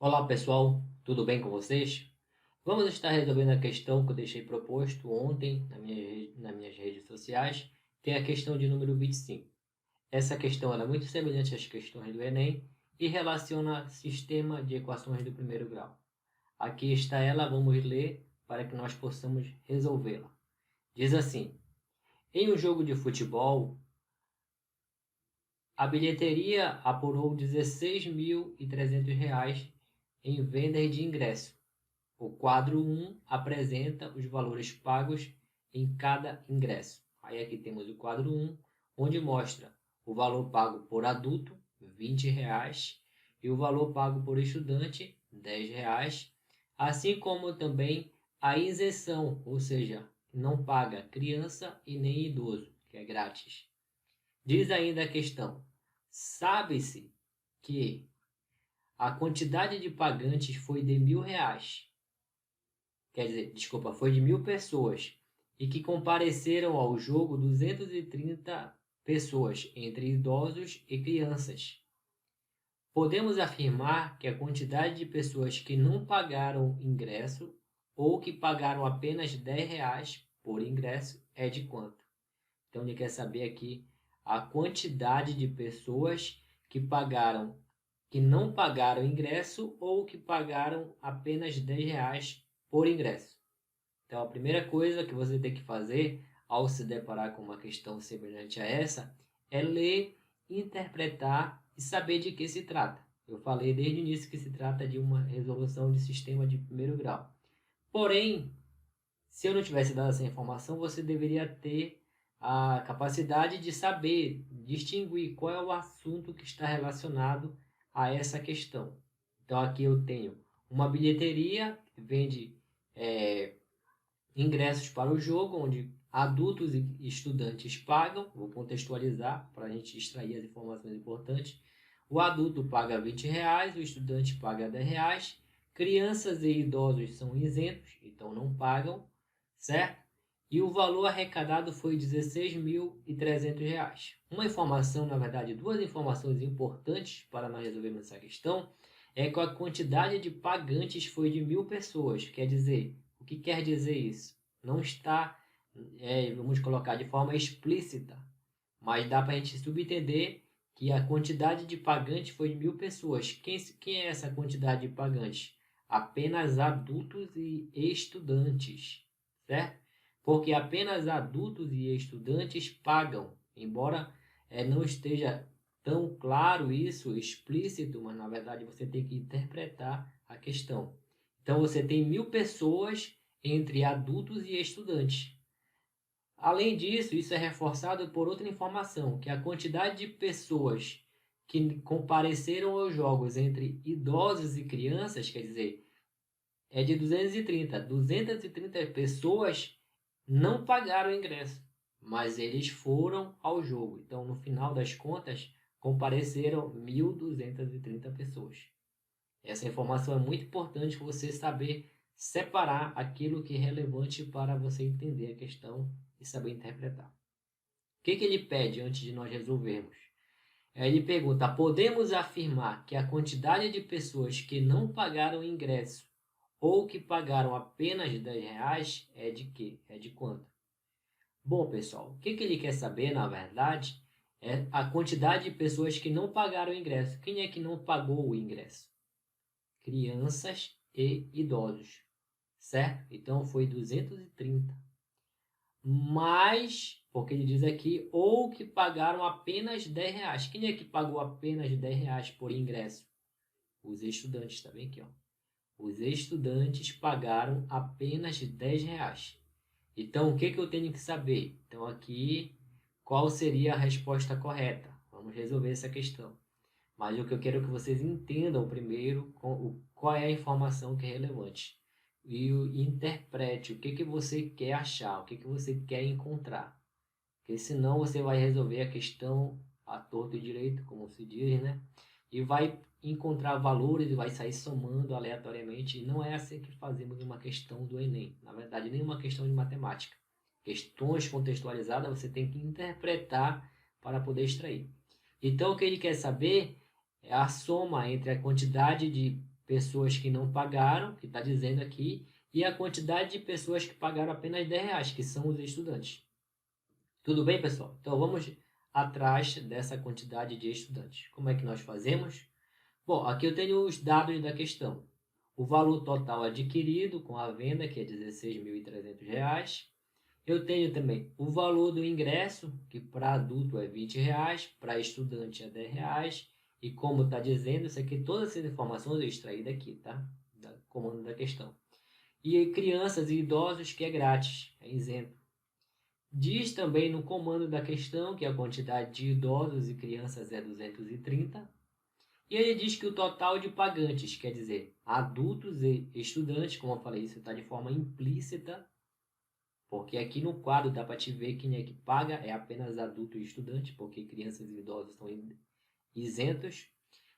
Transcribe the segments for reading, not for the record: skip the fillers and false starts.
Olá pessoal, tudo bem com vocês? Vamos estar resolvendo a questão que eu deixei proposto ontem nas minhas redes sociais, que é a questão de número 25. Essa questão ela é muito semelhante às questões do Enem e relaciona sistema de equações do primeiro grau. Aqui está ela, vamos ler para que nós possamos resolvê-la. Diz assim: em um jogo de futebol, a bilheteria apurou R$ 16.300 em vendas de ingresso. O quadro 1 apresenta os valores pagos em cada ingresso. Aí aqui temos o quadro 1, onde mostra o valor pago por adulto, R$ 20, e o valor pago por estudante, R$ 10, assim como também a isenção, ou seja, não paga criança e nem idoso, que é grátis. Diz ainda a questão: sabe-se que a quantidade de pagantes foi de R$ 1.000. Quer dizer, desculpa, foi de 1.000 pessoas, e que compareceram ao jogo 230 pessoas, entre idosos e crianças. Podemos afirmar que a quantidade de pessoas que não pagaram ingresso ou que pagaram apenas R$ 10 por ingresso é de quanto? Então ele quer saber aqui a quantidade de pessoas que não pagaram ingresso ou que pagaram apenas R$ 10 por ingresso. Então, a primeira coisa que você tem que fazer ao se deparar com uma questão semelhante a essa é ler, interpretar e saber de que se trata. Eu falei desde o início que se trata de uma resolução de sistema de primeiro grau. Porém, se eu não tivesse dado essa informação, você deveria ter a capacidade de saber distinguir qual é o assunto que está relacionado a essa questão. Então, aqui eu tenho uma bilheteria que vende ingressos para o jogo, onde adultos e estudantes pagam. Vou contextualizar para a gente extrair as informações importantes. O adulto paga R$ 20, o estudante paga R$ 10. Crianças e idosos são isentos, então não pagam, certo? E o valor arrecadado foi R$ 16.300. Uma informação, na verdade, duas informações importantes para nós resolvermos essa questão é que a quantidade de pagantes foi de 1.000 pessoas. Quer dizer, o que quer dizer isso? Não está, vamos colocar de forma explícita, mas dá para a gente subentender que a quantidade de pagantes foi de 1.000 pessoas. Quem é essa quantidade de pagantes? Apenas adultos e estudantes, certo? Porque apenas adultos e estudantes pagam, embora não esteja tão claro isso, explícito, mas na verdade você tem que interpretar a questão. Então você tem 1.000 pessoas entre adultos e estudantes. Além disso, isso é reforçado por outra informação, que a quantidade de pessoas que compareceram aos jogos entre idosos e crianças, quer dizer, é de 230. 230 pessoas não pagaram o ingresso, mas eles foram ao jogo. Então, no final das contas, compareceram 1.230 pessoas. Essa informação é muito importante para você saber separar aquilo que é relevante para você entender a questão e saber interpretar. O que ele pede antes de nós resolvermos? Ele pergunta: podemos afirmar que a quantidade de pessoas que não pagaram ingresso ou que pagaram apenas R$ 10 é de quê? É de quanto? Bom, pessoal, o que ele quer saber, na verdade, é a quantidade de pessoas que não pagaram o ingresso. Quem é que não pagou o ingresso? Crianças e idosos, certo? Então foi 230. Mas, porque ele diz aqui, ou que pagaram apenas R$ 10. Quem é que pagou apenas R$ 10 por ingresso? Os estudantes, está bem aqui, ó. Os estudantes pagaram apenas R$ 10. Então, o que eu tenho que saber? Então, aqui, qual seria a resposta correta? Vamos resolver essa questão. Mas o que eu quero que vocês entendam primeiro qual é a informação que é relevante. E interprete o que você quer achar, o que você quer encontrar. Porque senão você vai resolver a questão à torta e direito, como se diz, né? E vai encontrar valores e vai sair somando aleatoriamente. E não é assim que fazemos uma questão do Enem. Na verdade, nem uma questão de matemática. Questões contextualizadas você tem que interpretar para poder extrair. Então, o que ele quer saber é a soma entre a quantidade de pessoas que não pagaram, que está dizendo aqui, e a quantidade de pessoas que pagaram apenas R$10, que são os estudantes. Tudo bem, pessoal? Então, vamos atrás dessa quantidade de estudantes. Como é que nós fazemos? Bom, aqui eu tenho os dados da questão. O valor total adquirido com a venda, que é R$16.300. Eu tenho também o valor do ingresso, que para adulto é R$20, para estudante é R$10. E como está dizendo, isso aqui, todas essas informações eu extraí daqui, tá? Do comando da questão. E crianças e idosos, que é grátis, é isento. Diz também no comando da questão que a quantidade de idosos e crianças é 230. E ele diz que o total de pagantes, quer dizer, adultos e estudantes, como eu falei, isso está de forma implícita, porque aqui no quadro dá para te ver quem é que paga, é apenas adulto e estudante, porque crianças e idosos são isentos.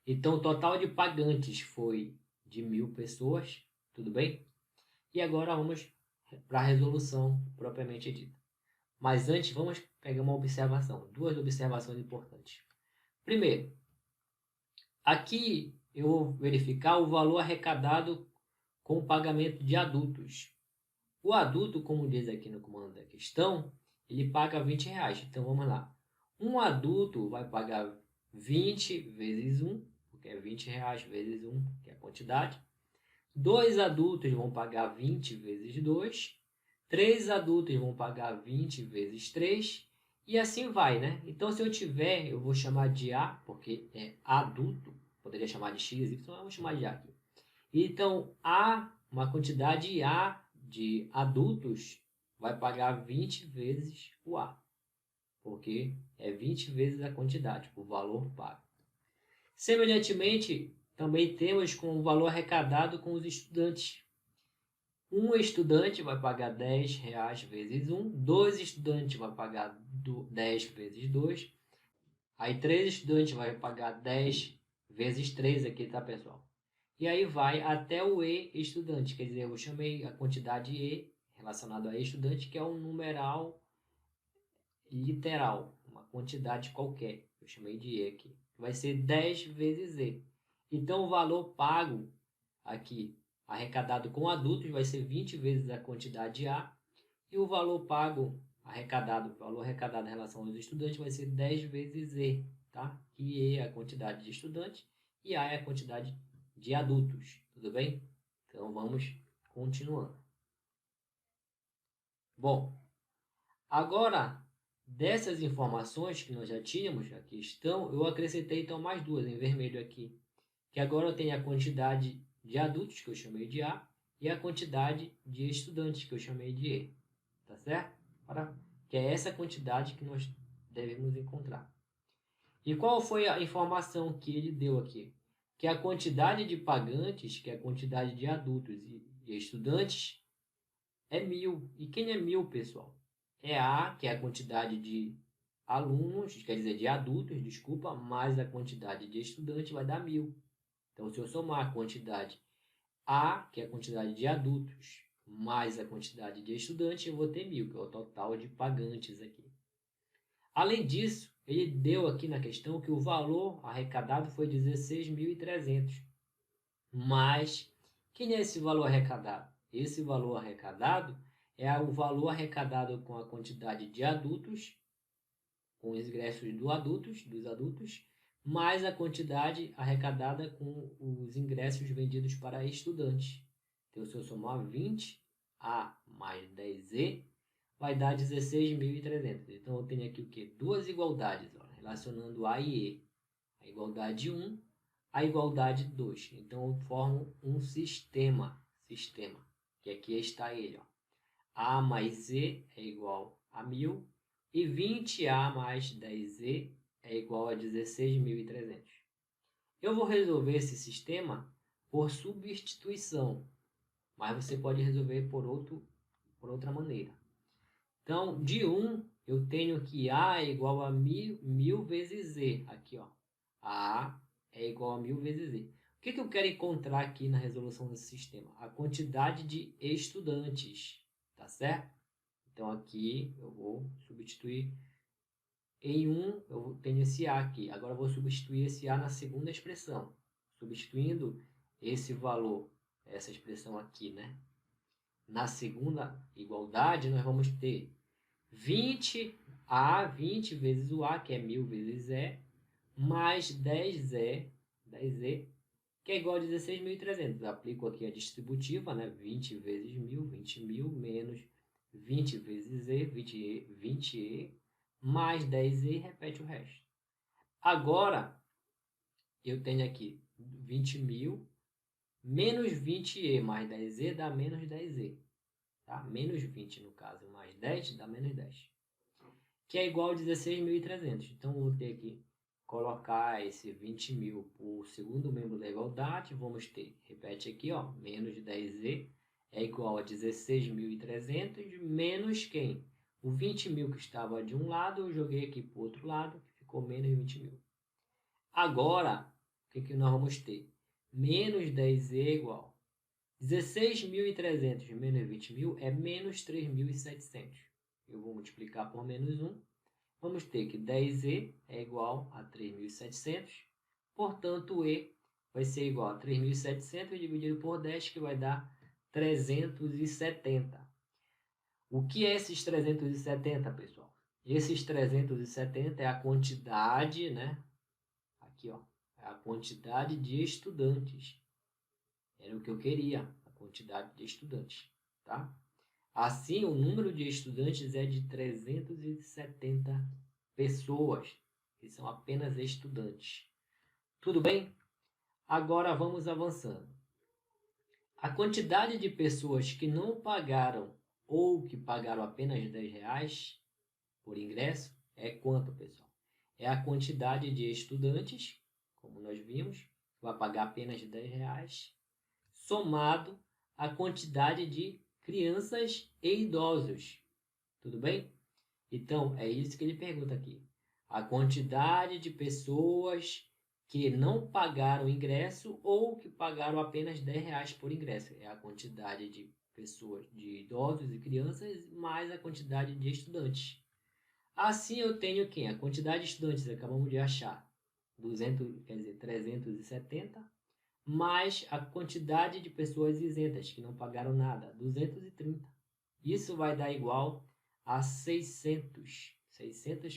Então, o total de pagantes foi de 1.000 pessoas, tudo bem? E agora vamos para a resolução propriamente dita. Mas antes, vamos pegar uma observação, duas observações importantes. Primeiro, aqui eu vou verificar o valor arrecadado com o pagamento de adultos. O adulto, como diz aqui no comando da questão, ele paga R$20. Então, vamos lá. Um adulto vai pagar 20 vezes 1, porque é R$20 vezes 1, que é a quantidade. 2 adultos vão pagar 20 vezes 2. 3 adultos vão pagar 20 vezes 3. E assim vai, né? Então, se eu tiver, eu vou chamar de A, porque é adulto. Poderia chamar de X, então eu vou chamar de A aqui. Então, A, uma quantidade A de adultos, vai pagar 20 vezes o A. Porque é 20 vezes a quantidade, o valor pago. Semelhantemente, também temos com o valor arrecadado com os estudantes. Um estudante vai pagar R$10 vezes 1, 2 estudantes vai pagar 10 vezes 2, aí 3 estudantes vai pagar 10 vezes 3 aqui, tá, pessoal? E aí vai até o E estudante, quer dizer, eu chamei a quantidade E relacionada a estudante, que é um numeral literal, uma quantidade qualquer, eu chamei de E aqui, vai ser 10 vezes E. Então, o valor pago aqui, arrecadado com adultos, vai ser 20 vezes a quantidade A, e o valor pago arrecadado, o valor arrecadado em relação aos estudantes vai ser 10 vezes E, tá? Que E é a quantidade de estudantes e A é a quantidade de adultos, tudo bem? Então, vamos continuando. Bom, agora, dessas informações que nós já tínhamos, aqui estão, eu acrescentei então mais duas em vermelho aqui, que agora eu tenho a quantidade de adultos, que eu chamei de A, e a quantidade de estudantes, que eu chamei de E, tá certo? Que é essa quantidade que nós devemos encontrar. E qual foi a informação que ele deu aqui? Que a quantidade de pagantes, que é a quantidade de adultos e estudantes, é 1.000. E quem é 1.000, pessoal? É A, que é a quantidade de alunos, quer dizer, de adultos, desculpa, mais a quantidade de estudantes vai dar 1.000. Então, se eu somar a quantidade A, que é a quantidade de adultos, mais a quantidade de estudantes, eu vou ter 1.000, que é o total de pagantes aqui. Além disso, ele deu aqui na questão que o valor arrecadado foi 16.300. Mas, quem é esse valor arrecadado? Esse valor arrecadado é o valor arrecadado com a quantidade de adultos, com os ingressos dos adultos, mais a quantidade arrecadada com os ingressos vendidos para estudantes. Então, se eu somar 20A mais 10E, vai dar 16.300. Então, eu tenho aqui o quê? Duas igualdades, ó, relacionando A e E. A igualdade 1, a igualdade 2. Então, eu formo um sistema, que aqui está ele. Ó. A mais E é igual a 1.000 e 20A mais 10E é igual a 16.300. Eu vou resolver esse sistema por substituição, mas você pode resolver por outra maneira. Então, de 1, eu tenho que A é igual a 1.000 vezes Z. Aqui, ó. A é igual a 1.000 vezes Z. O que eu quero encontrar aqui na resolução desse sistema? A quantidade de estudantes, tá certo? Então, aqui eu vou substituir em 1, eu tenho esse A aqui. Agora, eu vou substituir esse A na segunda expressão. Substituindo esse valor, essa expressão aqui, né? Na segunda igualdade, nós vamos ter 20A, 20 vezes o A, que é 1000 vezes E, mais 10E, que é igual a 16.300. Aplico aqui a distributiva, né? 20 vezes 1000, 20.000, menos 20 vezes E, 20E, mais 10E, e repete o resto. Agora, eu tenho aqui 20.000, menos 20E mais 10E dá menos 10E. Tá? Menos 20 no caso, mais 10 dá menos 10. Que é igual a 16.300. Então, vou ter que colocar esse 20.000 por segundo membro da igualdade. Vamos ter, repete aqui, ó, menos 10E é igual a 16.300 menos quem? O 20.000 que estava de um lado, eu joguei aqui para o outro lado, que ficou menos 20.000. Agora, o que nós vamos ter? Menos 10E é igual 16.300 menos 20.000 é menos 3.700. Eu vou multiplicar por menos 1. Vamos ter que 10E é igual a 3.700. Portanto, o E vai ser igual a 3.700 dividido por 10, que vai dar 370. O que é esses 370, pessoal? Esses 370 é a quantidade, né? Aqui, ó, é a quantidade de estudantes. Era o que eu queria, a quantidade de estudantes, tá? Assim, o número de estudantes é de 370 pessoas, que são apenas estudantes. Tudo bem? Agora vamos avançando. A quantidade de pessoas que não pagaram ou que pagaram apenas R$10 por ingresso é quanto, pessoal? É a quantidade de estudantes, como nós vimos, vai pagar apenas R$10, somado à quantidade de crianças e idosos. Tudo bem? Então, é isso que ele pergunta aqui. A quantidade de pessoas que não pagaram ingresso ou que pagaram apenas R$10 por ingresso. É a quantidade de pessoas, de idosos e crianças, mais a quantidade de estudantes. Assim, eu tenho quem? A quantidade de estudantes, acabamos de achar, 370, mais a quantidade de pessoas isentas que não pagaram nada, 230. Isso vai dar igual a 600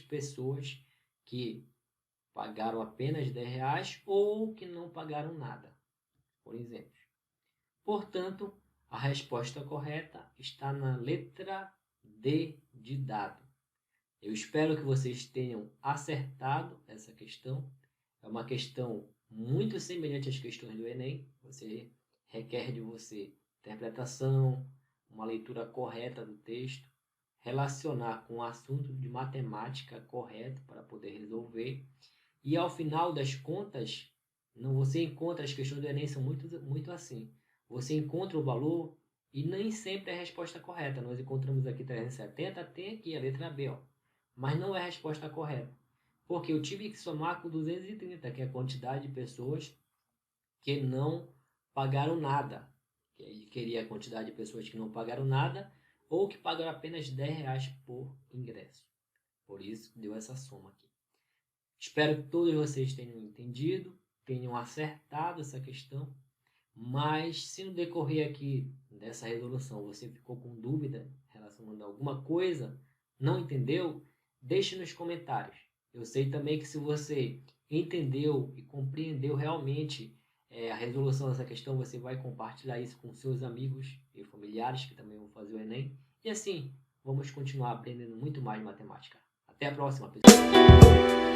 pessoas que pagaram apenas R$10 ou que não pagaram nada, por exemplo. Portanto, a resposta correta está na letra D de dado. Eu espero que vocês tenham acertado essa questão. É uma questão muito semelhante às questões do Enem. Você requer de você interpretação, uma leitura correta do texto, relacionar com o assunto de matemática correto para poder resolver. E ao final das contas, você encontra as questões do Enem são muito assim. Você encontra o valor e nem sempre é a resposta correta. Nós encontramos aqui 370, tem aqui a letra B, ó. Mas não é a resposta correta. Porque eu tive que somar com 230, que é a quantidade de pessoas que não pagaram nada. Ele queria a quantidade de pessoas que não pagaram nada ou que pagaram apenas R$10 por ingresso. Por isso, deu essa soma aqui. Espero que todos vocês tenham entendido, tenham acertado essa questão. Mas se no decorrer aqui dessa resolução você ficou com dúvida relacionando a alguma coisa, não entendeu, deixe nos comentários. Eu sei também que se você entendeu e compreendeu realmente a resolução dessa questão, você vai compartilhar isso com seus amigos e familiares que também vão fazer o Enem. E assim, vamos continuar aprendendo muito mais matemática. Até a próxima, pessoal!